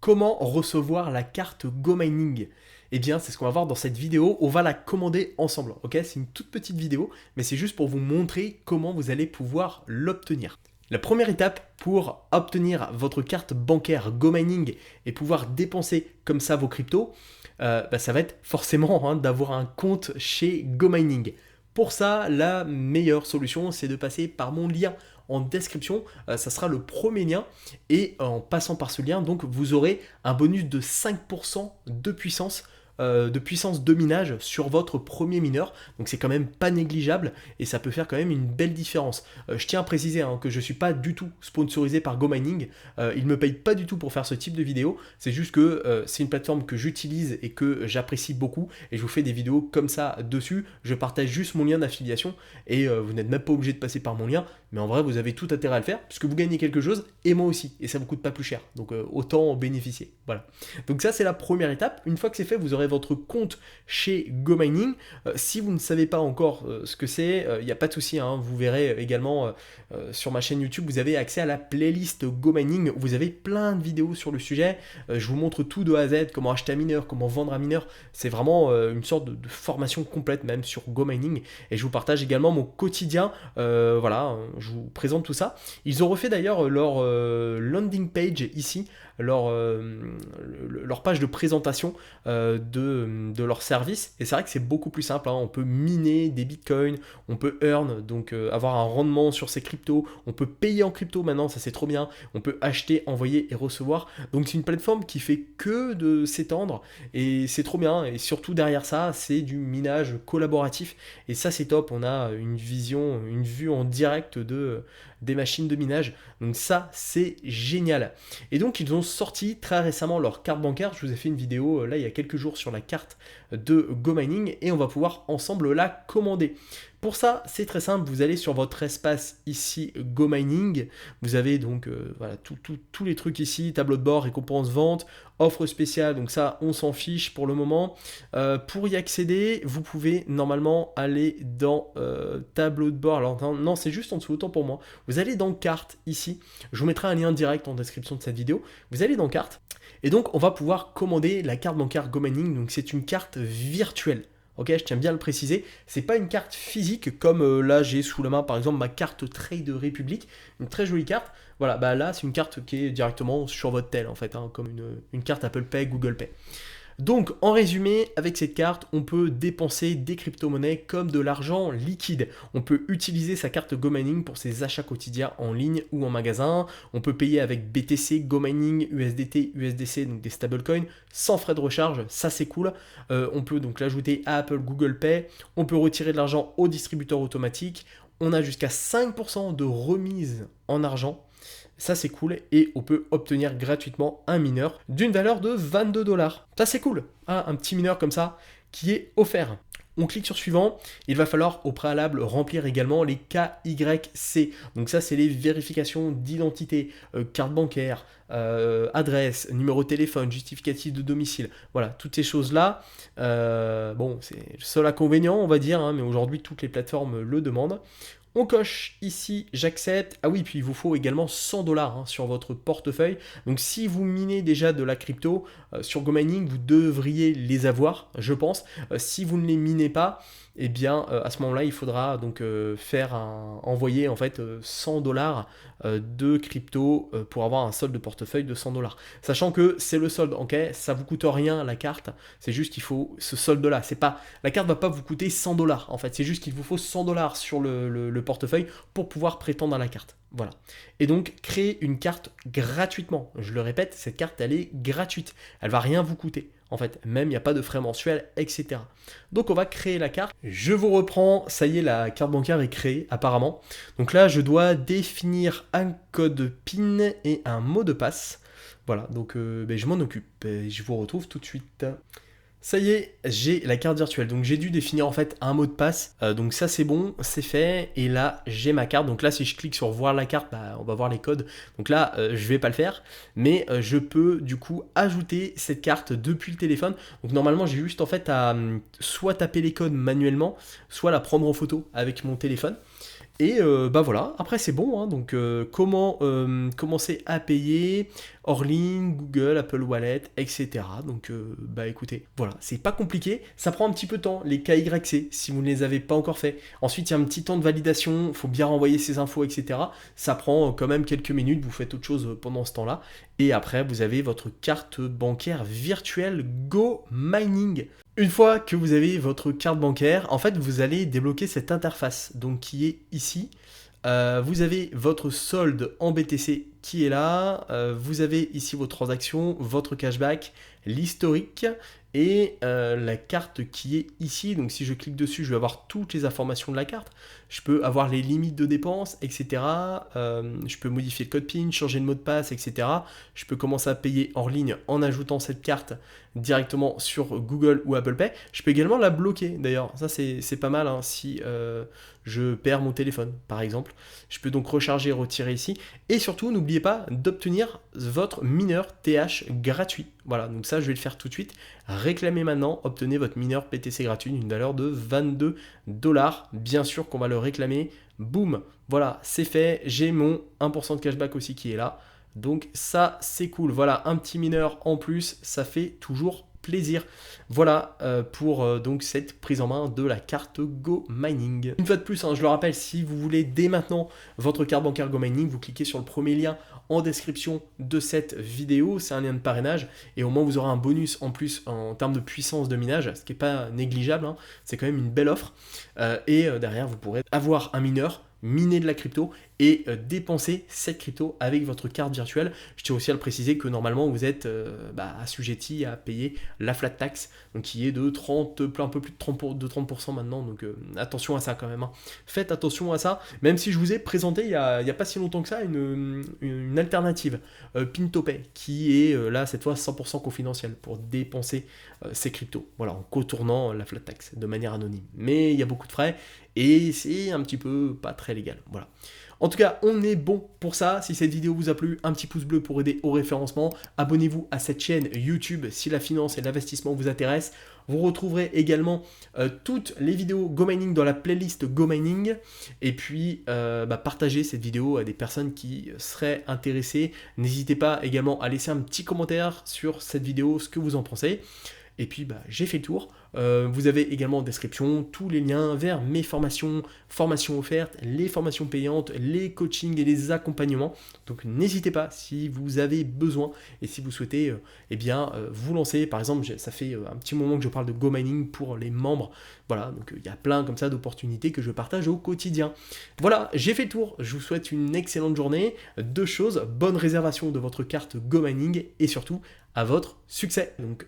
Comment recevoir la carte GoMining? Eh bien, c'est ce qu'on va voir dans cette vidéo. On va la commander ensemble, ok? C'est une toute petite vidéo, mais c'est juste pour vous montrer comment vous allez pouvoir l'obtenir. La première étape pour obtenir votre carte bancaire GoMining et pouvoir dépenser comme ça vos cryptos, ça va être forcément d'avoir un compte chez GoMining. Pour ça, la meilleure solution, c'est de passer par mon lien en description. Ça sera le premier lien. Et en passant par ce lien, donc, vous aurez un bonus de 5% de puissance de minage sur votre premier mineur. Donc c'est quand même pas négligeable et ça peut faire quand même une belle différence. Je tiens à préciser que je suis pas du tout sponsorisé par GoMining. Ils me payent pas du tout pour faire ce type de vidéo. C'est juste que c'est une plateforme que j'utilise et que j'apprécie beaucoup et je vous fais des vidéos comme ça dessus. Je partage juste mon lien d'affiliation et vous n'êtes même pas obligé de passer par mon lien. Mais en vrai, vous avez tout intérêt à le faire puisque vous gagnez quelque chose et moi aussi. Et ça vous coûte pas plus cher. Donc autant en bénéficier. Voilà. Donc ça, c'est la première étape. Une fois que c'est fait, vous aurez votre compte chez GoMining. Si vous ne savez pas encore ce que c'est, il n'y a pas de souci. Vous verrez également sur ma chaîne YouTube, vous avez accès à la playlist GoMining. Vous avez plein de vidéos sur le sujet. Je vous montre tout de A à Z, comment acheter un mineur, comment vendre un mineur. C'est vraiment une sorte de formation complète même sur GoMining. Et je vous partage également mon quotidien. Voilà, je vous présente tout ça. Ils ont refait d'ailleurs leur landing page ici, leur page de présentation de leur service. Et c'est vrai que c'est beaucoup plus simple. On peut miner des bitcoins, on peut earn, donc avoir un rendement sur ces cryptos. On peut payer en crypto maintenant, ça c'est trop bien. On peut acheter, envoyer et recevoir. Donc c'est une plateforme qui fait que de s'étendre et c'est trop bien. Et surtout derrière ça, c'est du minage collaboratif. Et ça c'est top. On a une vue en direct des machines de minage. Donc ça, c'est génial. Et donc, ils ont sorti très récemment leur carte bancaire. Je vous ai fait une vidéo là il y a quelques jours sur la carte de GoMining et on va pouvoir ensemble la commander. Pour ça, c'est très simple. Vous allez sur votre espace ici GoMining. Vous avez donc voilà, tous les trucs ici, tableau de bord, récompense, vente, offre spéciale. Donc ça, on s'en fiche pour le moment. Pour y accéder, vous pouvez normalement aller dans tableau de bord. Alors non, c'est juste en dessous, autant pour moi. Vous allez dans carte ici. Je vous mettrai un lien direct en description de cette vidéo. Vous allez dans carte. Et donc, on va pouvoir commander la carte bancaire GoMining. Donc, c'est une carte virtuelle. Ok, je tiens bien à le préciser. C'est pas une carte physique comme là j'ai sous la main par exemple ma carte Trade Republic, une très jolie carte. Voilà, là c'est une carte qui est directement sur votre tel en fait, comme une carte Apple Pay, Google Pay. Donc, en résumé, avec cette carte, on peut dépenser des crypto-monnaies comme de l'argent liquide. On peut utiliser sa carte GoMining pour ses achats quotidiens en ligne ou en magasin. On peut payer avec BTC, GoMining, USDT, USDC, donc des stablecoins, sans frais de recharge. Ça, c'est cool. On peut donc l'ajouter à Apple, Google Pay. On peut retirer de l'argent au distributeur automatique. On a jusqu'à 5% de remise en argent. Ça c'est cool et on peut obtenir gratuitement un mineur d'une valeur de 22 $. Ça c'est cool, un petit mineur comme ça qui est offert. On clique sur suivant, il va falloir au préalable remplir également les KYC. Donc ça c'est les vérifications d'identité, carte bancaire, adresse, numéro de téléphone, justificatif de domicile. Voilà, toutes ces choses-là. Bon, c'est le seul inconvénient on va dire, mais aujourd'hui toutes les plateformes le demandent. On coche ici, j'accepte. Ah oui, puis il vous faut également 100 $ sur votre portefeuille. Donc si vous minez déjà de la crypto sur GoMining, vous devriez les avoir, je pense. Si vous ne les minez pas, eh bien à ce moment-là, il faudra donc envoyer en fait 100 $ de crypto pour avoir un solde de portefeuille de 100 $. Sachant que c'est le solde, ok, ça vous coûte rien la carte. C'est juste qu'il faut ce solde-là. C'est pas la carte va pas vous coûter 100 $ en fait. C'est juste qu'il vous faut 100 $ sur le portefeuille pour pouvoir prétendre à la carte. Voilà. Et donc, créer une carte gratuitement. Je le répète, cette carte, elle est gratuite. Elle va rien vous coûter. En fait, même, il n'y a pas de frais mensuels, etc. Donc, on va créer la carte. Je vous reprends. Ça y est, la carte bancaire est créée, apparemment. Donc là, je dois définir un code PIN et un mot de passe. Voilà, donc je m'en occupe. Je vous retrouve tout de suite. Ça y est, j'ai la carte virtuelle, donc j'ai dû définir en fait un mot de passe, donc ça c'est bon, c'est fait, et là j'ai ma carte, donc là si je clique sur voir la carte, on va voir les codes, donc là je vais pas le faire, mais je peux du coup ajouter cette carte depuis le téléphone, donc normalement j'ai juste en fait à soit taper les codes manuellement, soit la prendre en photo avec mon téléphone, Et bah voilà, après c'est bon, hein. Donc comment commencer à payer hors ligne, Google, Apple Wallet, etc. Donc bah écoutez, voilà, c'est pas compliqué, ça prend un petit peu de temps, les KYC, si vous ne les avez pas encore fait. Ensuite, il y a un petit temps de validation, il faut bien renvoyer ces infos, etc. Ça prend quand même quelques minutes, vous faites autre chose pendant ce temps-là. Et après, vous avez votre carte bancaire virtuelle Go Mining. Une fois que vous avez votre carte bancaire, en fait, vous allez débloquer cette interface, donc qui est ici. Vous avez votre solde en BTC qui est là. Vous avez ici vos transactions, votre cashback, l'historique et la carte qui est ici. Donc si je clique dessus, je vais avoir toutes les informations de la carte. Je peux avoir les limites de dépenses, etc. Je peux modifier le code PIN, changer le mot de passe, etc. Je peux commencer à payer en ligne en ajoutant cette carte directement sur Google ou Apple Pay. Je peux également la bloquer d'ailleurs. Ça c'est pas mal, hein, si je perds mon téléphone par exemple. Je peux donc recharger et retirer ici. Et surtout, n'oubliez pas d'obtenir votre mineur TH gratuit. Voilà, donc ça je vais le faire tout de suite. Réclamez maintenant, obtenez votre mineur PTC gratuit d'une valeur de 22 $. Bien sûr qu'on va le réclamer. Boum, voilà, c'est fait. J'ai mon 1% de cashback aussi qui est là. Donc ça, c'est cool. Voilà, un petit mineur en plus, ça fait toujours plaisir. Voilà pour donc cette prise en main de la carte Go Mining. Une fois de plus, hein, je le rappelle, si vous voulez dès maintenant votre carte bancaire Go Mining, vous cliquez sur le premier lien en description de cette vidéo. C'est un lien de parrainage et au moins vous aurez un bonus en plus en termes de puissance de minage, ce qui n'est pas négligeable, hein. C'est quand même une belle offre. Derrière, vous pourrez avoir un mineur, miner de la crypto et dépenser cette crypto avec votre carte virtuelle. Je tiens aussi à le préciser que normalement vous êtes assujetti à payer la flat tax, donc qui est de 30, un peu plus de 30% maintenant, donc attention à ça quand même, hein. Faites attention à ça, même si je vous ai présenté il y a pas si longtemps que ça une alternative, PintoPay, qui est là cette fois 100% confidentielle pour dépenser ces cryptos, voilà, en contournant la flat tax de manière anonyme. Mais il y a beaucoup de frais et c'est un petit peu pas très légal, voilà. En tout cas, on est bon pour ça. Si cette vidéo vous a plu, un petit pouce bleu pour aider au référencement. Abonnez-vous à cette chaîne YouTube si la finance et l'investissement vous intéressent. Vous retrouverez également toutes les vidéos Go Mining dans la playlist Go Mining. Et puis, partagez cette vidéo à des personnes qui seraient intéressées. N'hésitez pas également à laisser un petit commentaire sur cette vidéo, ce que vous en pensez. Et puis j'ai fait le tour. Vous avez également en description tous les liens vers mes formations offertes, les formations payantes, les coachings et les accompagnements. Donc n'hésitez pas si vous avez besoin et si vous souhaitez vous lancer. Par exemple, ça fait un petit moment que je parle de Go Mining pour les membres. Voilà, donc il y a plein comme ça d'opportunités que je partage au quotidien. Voilà, j'ai fait le tour. Je vous souhaite une excellente journée. 2 choses, bonne réservation de votre carte Go Mining et surtout à votre succès. Donc